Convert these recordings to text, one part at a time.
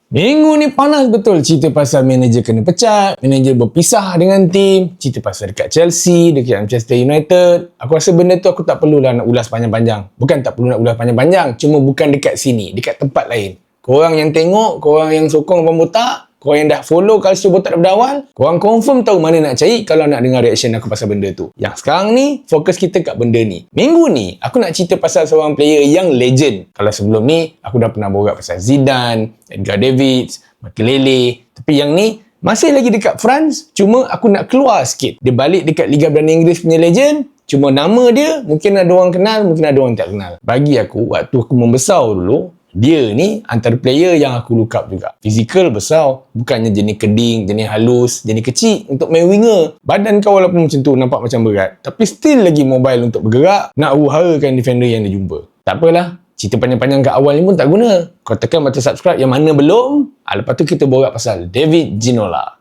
Minggu ni panas betul. Cerita pasal manager kena pecat, manager berpisah dengan tim, cerita pasal dekat Chelsea, dekat Manchester United. Aku rasa benda tu aku tak perlulah nak ulas panjang-panjang. Bukan tak perlu nak ulas panjang-panjang, cuma bukan dekat sini, dekat tempat lain. Korang yang tengok, korang yang sokong Abang Botak, korang yang dah follow Culture Botak daripada awal, korang confirm tahu mana nak cari kalau nak dengar reaction aku pasal benda tu. Yang sekarang ni, fokus kita kat benda ni. Minggu ni, aku nak cerita pasal seorang player yang legend. Kalau sebelum ni, aku dah pernah borak pasal Zidane, Edgar Davids, Makelele. Tapi yang ni, masih lagi dekat France, cuma aku nak keluar sikit. Dia balik dekat Liga Perdana Inggeris punya legend, cuma nama dia, mungkin ada orang kenal, mungkin ada orang tak kenal. Bagi aku, waktu aku membesar dulu, dia ni antara player yang aku look up juga. Fizikal besar, bukannya jenis keding, jenis halus, jenis kecil untuk main winger. Badan kau walaupun macam tu nampak macam berat, tapi still lagi mobile untuk bergerak, nak uharakan defender yang dia jumpa. Tak apalah, cerita panjang-panjang kat awal ni pun tak guna. Kau tekan button subscribe yang mana belum, lepas tu kita borak pasal David Ginola.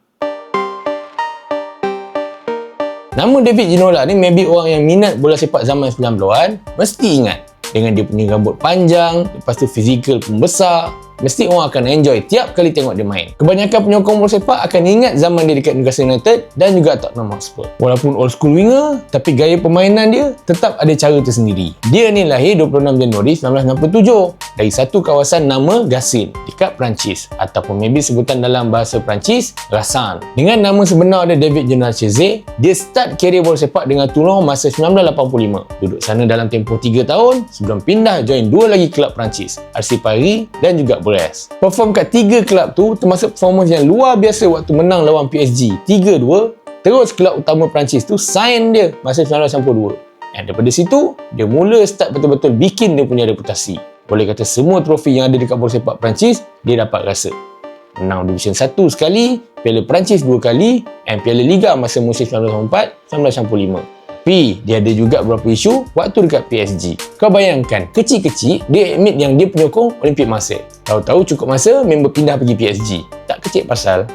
Nama David Ginola ni maybe orang yang minat bola sepak zaman 90-an mesti ingat. Dengan dia punya rambut panjang, lepas tu fizikal pun besar, mesti orang akan enjoy tiap kali tengok dia main. Kebanyakan penyokong bola sepak akan ingat zaman dia dekat Newcastle United dan juga Tottenham Hotspur. Walaupun old school winger, tapi gaya permainan dia tetap ada cara tersendiri. Dia ni lahir 26 Januari 1967 dari satu kawasan nama Gassin dekat Perancis, ataupun maybe sebutan dalam bahasa Perancis, Rassan. Dengan nama sebenar dia David Ginola Cheze, dia start career bola sepak dengan Toulon masa 1985. Duduk sana dalam tempoh 3 tahun sebelum pindah join 2 lagi kelab Perancis, RC Paris dan juga Brest. Perform kat 3 kelab tu termasuk performance yang luar biasa waktu menang lawan PSG 3-2. Terus kelab utama Perancis tu sign dia masa 1992. Dan daripada situ, dia mula start betul-betul bikin dia punya reputasi. Boleh kata semua trofi yang ada dekat bola sepak Perancis, dia dapat rasa. Menang Division 1 sekali, Piala Perancis 2 kali, dan Piala Liga masa musim 1994-1995. Tapi, dia ada juga beberapa isu waktu dekat PSG. Kau bayangkan, kecil-kecil, dia admit yang dia penyokong Olimpik Marseille. Tahu-tahu cukup masa, member pindah pergi PSG. Tak kecil pasal.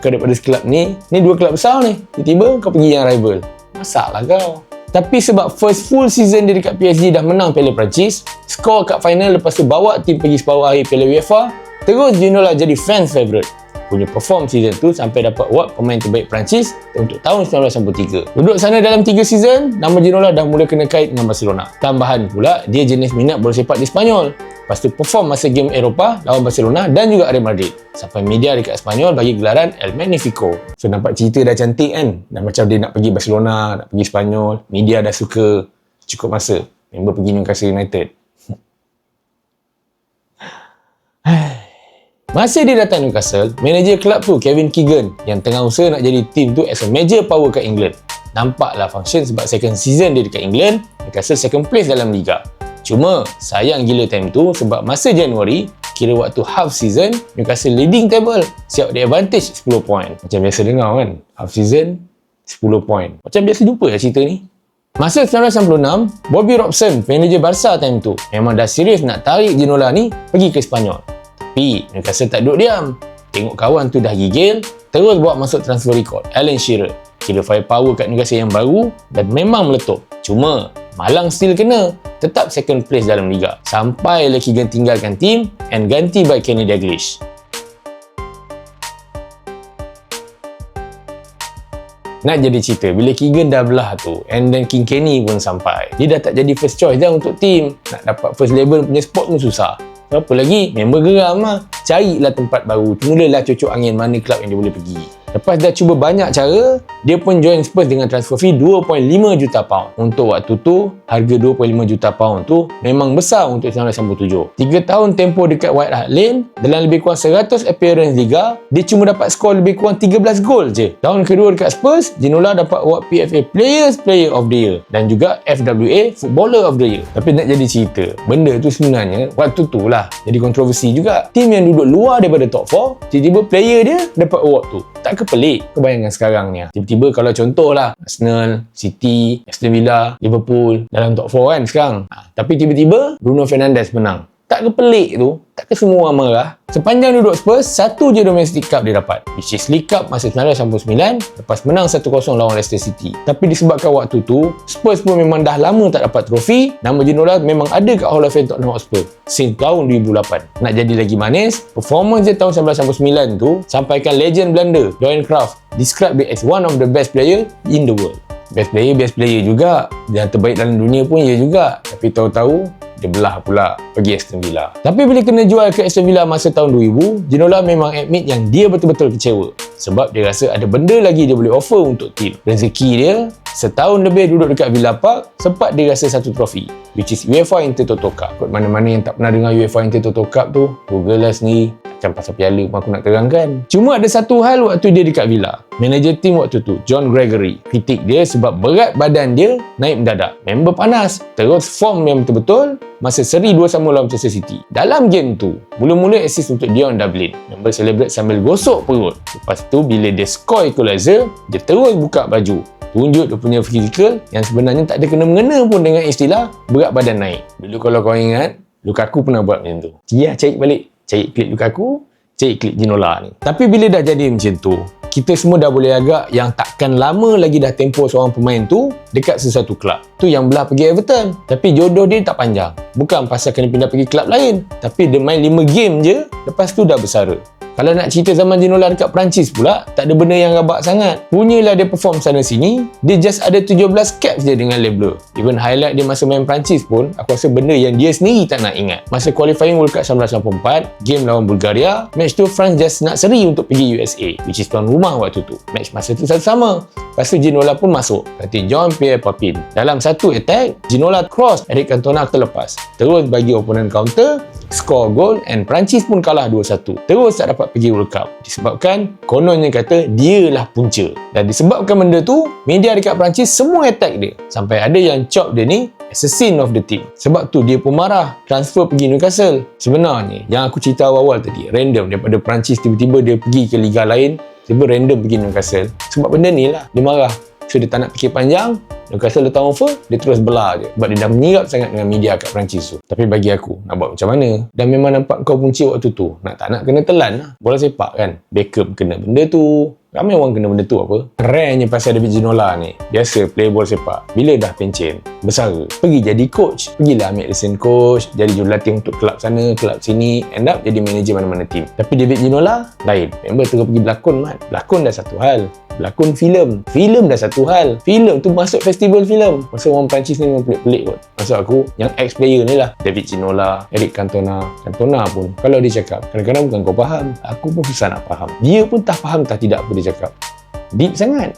Kau daripada sekelab ni 2 kelab besar ni. Tiba-tiba kau pergi yang rival. Masalah kau. Tapi sebab first full season dia dekat PSG dah menang Piala Perancis, skor kat final lepas tu bawa tim pergi separuh akhir Piala UEFA, terus Ginola jadi fans favourite. Punya perform season tu sampai dapat award pemain terbaik Perancis untuk tahun 1993. Duduk sana dalam 3 season, nama Ginola dah mula kena kait dengan Barcelona. Tambahan pula, dia jenis minat bola sepak di Spanyol. Lepas tu perform masa game Eropah lawan Barcelona dan juga Real Madrid. Sampai media dekat Spanyol bagi gelaran El Magnifico. So nampak cerita dah cantik kan? Dah macam dia nak pergi Barcelona, nak pergi Spanyol. Media dah suka. Cukup masa. Member pergi Newcastle United. Masa dia datang Newcastle, manager kelab tu Kevin Keegan yang tengah usaha nak jadi tim tu as a major power kat England. Nampaklah function sebab second season dia dekat England, Newcastle second place dalam Liga. Cuma sayang gila time tu sebab masa Januari, kira waktu half season, Newcastle leading table, siap di advantage 10 point. Macam biasa dengar kan, half season 10 point. Macam biasa jumpa lah cerita ni. Masa 1996, Bobby Robson, manager Barca time tu, memang dah serius nak tarik Ginola ni pergi ke Spanyol. Tapi Newcastle tak duduk diam. Tengok kawan tu dah gigil, terus bawa masuk transfer record Alan Shearer. Kira firepower kat Newcastle yang baru dan memang meletup. Cuma malang still kena, tetap second place dalam Liga. Sampai Keegan tinggalkan tim and ganti by Kenny Dalglish. Nak jadi cerita, bila Keegan dah belah tu and then King Kenny pun sampai, dia dah tak jadi first choice dah untuk tim. Nak dapat first level punya spot pun susah. Apa lagi? Member geram lah. Carilah tempat baru. Mulalah cucuk angin mana kelab yang dia boleh pergi. Lepas dah cuba banyak cara, dia pun join Spurs dengan transfer fee 2.5 juta pound. Untuk waktu tu, harga 2.5 juta pound tu memang besar untuk 1997. 3 tahun tempoh dekat White Hart Lane, dalam lebih kurang 100 appearance Liga, dia cuma dapat skor lebih kurang 13 gol je. Tahun kedua dekat Spurs, Ginola dapat award PFA Player of the Year dan juga FWA Footballer of the Year. Tapi nak jadi cerita, benda tu sebenarnya waktu tu lah jadi kontroversi juga. Tim yang duduk luar daripada top 4, tiba-tiba player dia dapat award tu. Tak pelik. Kebayangkan sekarang ni. Tiba-tiba kalau contoh lah Arsenal, City, Aston Villa, Liverpool dalam top 4 kan sekarang. Tapi tiba-tiba Bruno Fernandes menang. Tak ke pelik tu? Tak ke semua orang marah? Sepanjang duduk Spurs, satu je domestic cup dia dapat, which is League Cup masa 1999 lepas menang 1-0 lawan Leicester City. Tapi disebabkan waktu tu, Spurs pun memang dah lama tak dapat trofi, nama Ginola memang ada kat Hall of Fame Tottenham Hotspur since tahun 2008. Nak jadi lagi manis, performance dia tahun 1999 tu sampaikan legend Belanda, Johan Cruyff, describe dia as one of the best player in the world. Best player juga. Yang terbaik dalam dunia pun ia juga. Tapi tahu-tahu dia belah pula pergi Aston Villa. Tapi bila kena jual ke Aston Villa masa tahun 2000, Ginola memang admit yang dia betul-betul kecewa. Sebab dia rasa ada benda lagi dia boleh offer untuk tim. Rezeki dia, setahun lebih duduk dekat Villa Park, sempat dia rasa satu trofi, which is UEFA Intertoto Cup. Kot mana-mana yang tak pernah dengar UEFA Intertoto Cup tu, Google lah sendiri. Macam pasal piala pun aku nak terangkan. Cuma ada satu hal waktu dia dekat Villa. Manager tim waktu tu, John Gregory, kritik dia sebab berat badan dia naik mendadak. Member panas. Terus form yang betul-betul masa seri 2-1 lawan Manchester City. Dalam game tu, mula-mula assist untuk Dion Dublin. Member celebrate sambil gosok perut. Lepas tu, bila dia score equalizer, dia terus buka baju. Tunjuk dia punya fizikal yang sebenarnya tak ada kena-mengena pun dengan istilah berat badan naik. Dulu kalau kau ingat, Lukaku pernah buat macam tu. Cari balik. Cari klip Lukaku, cari klip Ginola ni. Tapi bila dah jadi macam tu, kita semua dah boleh agak yang takkan lama lagi dah tempoh seorang pemain tu dekat sesuatu kelab. Tu yang belah pergi Everton. Tapi jodoh dia tak panjang. Bukan pasal kena pindah pergi kelab lain. Tapi dia main 5 game je, lepas tu dah bersara. Kalau nak cerita zaman Ginola dekat Perancis pula, tak ada benda yang rabak sangat. Punyalah dia perform sana sini, dia just ada 17 caps je dengan Le Bleu. Even highlight dia masa main Perancis pun, aku rasa benda yang dia sendiri tak nak ingat. Masa qualifying World Cup 1994, game lawan Bulgaria, match tu France just nak seri untuk pergi USA, which is tuan rumah waktu tu. Match masa tu sama. Lepas tu Ginola pun masuk, ganti Jean-Pierre Papin. Dalam satu attack, Ginola cross, Eric Cantona terlepas. Terus bagi opponent counter, score gol and Perancis pun kalah 2-1. Terus tak dapat pergi World Cup disebabkan kononnya kata dia lah punca. Dan disebabkan benda tu, media dekat Perancis semua attack dia. Sampai ada yang chop dia ni assassin of the team. Sebab tu dia pun marah, transfer pergi Newcastle. Sebenarnya yang aku cerita awal-awal tadi, random daripada Perancis tiba-tiba dia pergi ke liga lain, tiba random pergi Newcastle. Sebab benda ni lah dia marah. So dia tak nak fikir panjang, Newcastle letak offer, dia terus belah je. Sebab dia dah menyirap sangat dengan media kat Perancis tu. Tapi bagi aku, nak buat macam mana? Dan memang nampak kau punca waktu tu. Nak tak nak kena telan lah. Bola sepak kan? Beckham kena benda tu. Ramai orang kena benda tu apa? Kerennya pasal David Ginola ni. Biasa play bola sepak. Bila dah pencen, bersara, pergi jadi coach. Pergilah ambil lesen coach, jadi jurulatih untuk kelab sana, kelab sini. End up jadi manager mana-mana tim. Tapi David Ginola, lain. Member terus pergi berlakon, Mat. Berlakon dah satu hal. Berlakon filem dah satu hal. Filem tu masuk festival filem. Masa orang Perancis ni memang pelik-pelik kot. Maksud aku, yang ex-player ni lah, David Ginola, Eric Cantona pun, kalau dia cakap, kadang-kadang bukan kau faham, aku pun susah nak faham. Dia pun tak faham tak tidak apa dia cakap. Deep sangat.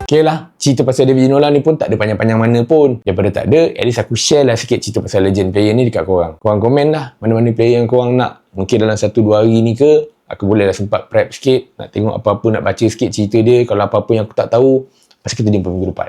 Okay lah, cerita pasal David Ginola ni pun tak ada panjang-panjang mana pun. Daripada tak ada, at least aku share lah sikit cerita pasal legend player ni dekat korang. Korang komen lah, mana-mana player yang korang nak. Mungkin dalam 1-2 hari ni ke, aku boleh dah sempat prep sikit, nak tengok apa-apa, nak baca sikit cerita dia. Kalau apa-apa yang aku tak tahu, pasti kita jumpa minggu depan.